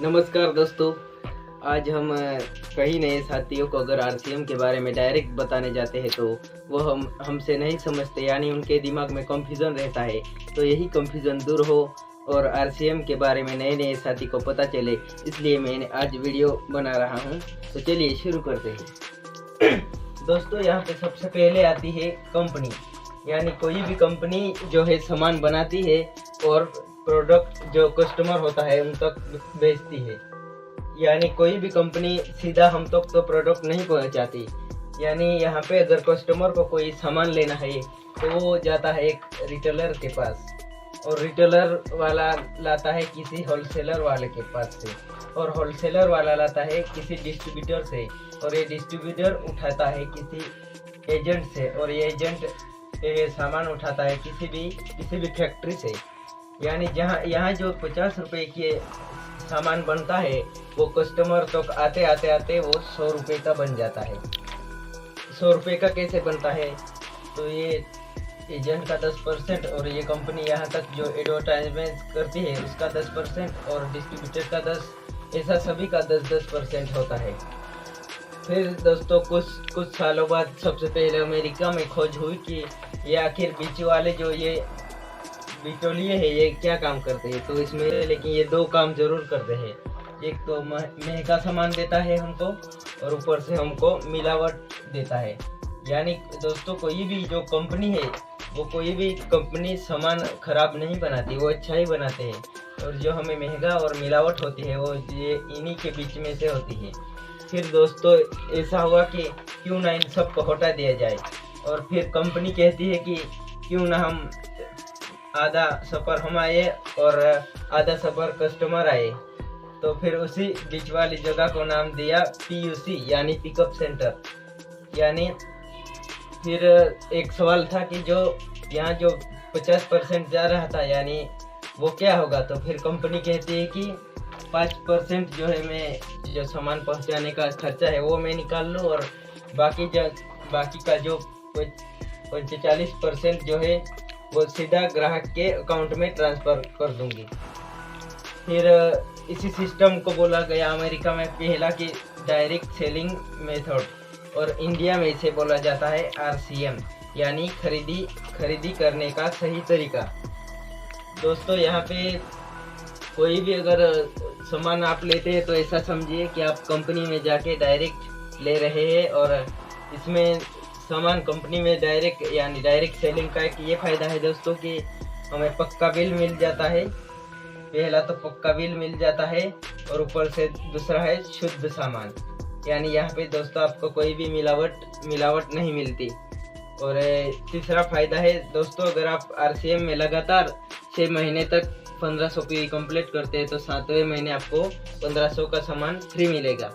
नमस्कार दोस्तों। आज हम कई नए साथियों को अगर आरसीएम के बारे में डायरेक्ट बताने जाते हैं तो वो हमसे नहीं समझते, यानी उनके दिमाग में कंफ्यूजन रहता है। तो यही कंफ्यूजन दूर हो और आरसीएम के बारे में नए नए साथी को पता चले, इसलिए मैंने आज वीडियो बना रहा हूँ। तो चलिए शुरू करते हैं। दोस्तों, यहाँ पे सबसे पहले आती है कंपनी, यानी कोई भी कंपनी जो है सामान बनाती है और प्रोडक्ट जो कस्टमर होता है उन तक बेचती है। यानी कोई भी कंपनी सीधा हम तक तो प्रोडक्ट नहीं पहुंचाती। यानी यहाँ पे अगर कस्टमर को कोई सामान लेना है तो वो जाता है एक रिटेलर के पास, और रिटेलर वाला लाता है किसी होलसेलर वाले के पास से, और होलसेलर वाला लाता है किसी डिस्ट्रीब्यूटर से, और ये डिस्ट्रीब्यूटर उठाता है किसी एजेंट से, और ये एजेंट सामान उठाता है किसी भी फैक्ट्री से। यानी यहाँ जो 50 रुपए के सामान बनता है वो कस्टमर तक आते वो 100 रुपये का बन जाता है। 100 रुपये का कैसे बनता है? तो ये एजेंट का 10% और ये कंपनी यहाँ तक जो एडवर्टाइजमेंट करती है उसका 10% और डिस्ट्रीब्यूटर का 10%, ऐसा सभी का 10% होता है। फिर दोस्तों कुछ सालों बाद सबसे पहले अमेरिका में खोज हुई कि ये आखिर बीच वाले जो ये बिचौलिए है ये क्या काम करते हैं। तो इसमें लेकिन ये दो काम जरूर करते हैं। एक तो महंगा सामान देता है हमको, और ऊपर से हमको मिलावट देता है। यानी दोस्तों, कोई भी जो कंपनी है वो कोई भी कंपनी सामान खराब नहीं बनाती, वो अच्छा ही बनाते हैं। और जो हमें महंगा और मिलावट होती है वो ये इन्हीं के बीच में से होती है। फिर दोस्तों ऐसा हुआ कि क्यों ना इन सबको हटा दिया जाए, और फिर कंपनी कहती है कि क्यों ना हम आधा सफ़र हम आए और आधा सफ़र कस्टमर आए। तो फिर उसी बीच वाली जगह को नाम दिया PUC, यानी पिकअप सेंटर। यानी फिर एक सवाल था कि जो यहाँ जो 50% जा रहा था, यानी वो क्या होगा? तो फिर कंपनी कहती है कि 5% जो है मैं जो सामान पहुँचाने का खर्चा है वो मैं निकाल लूँ, और बाकी का जो 45% जो है वो सीधा ग्राहक के अकाउंट में ट्रांसफ़र कर दूंगी। फिर इसी सिस्टम को बोला गया अमेरिका में पहला कि डायरेक्ट सेलिंग मेथड, और इंडिया में इसे बोला जाता है RCM, यानी खरीदी करने का सही तरीका। दोस्तों, यहाँ पे कोई भी अगर सामान आप लेते हैं तो ऐसा समझिए कि आप कंपनी में जाके डायरेक्ट ले रहे हैं, और इसमें सामान कंपनी में डायरेक्ट सेलिंग का एक ये फ़ायदा है दोस्तों कि हमें पक्का बिल मिल जाता है। पहला तो पक्का बिल मिल जाता है, और ऊपर से दूसरा है शुद्ध सामान। यानी यहाँ पे दोस्तों आपको कोई भी मिलावट नहीं मिलती। और तीसरा फ़ायदा है दोस्तों, अगर आप RCM में लगातार 6 महीने तक 1500 की कंप्लीट करते हैं तो 7वें महीने आपको 1500 का सामान फ्री मिलेगा।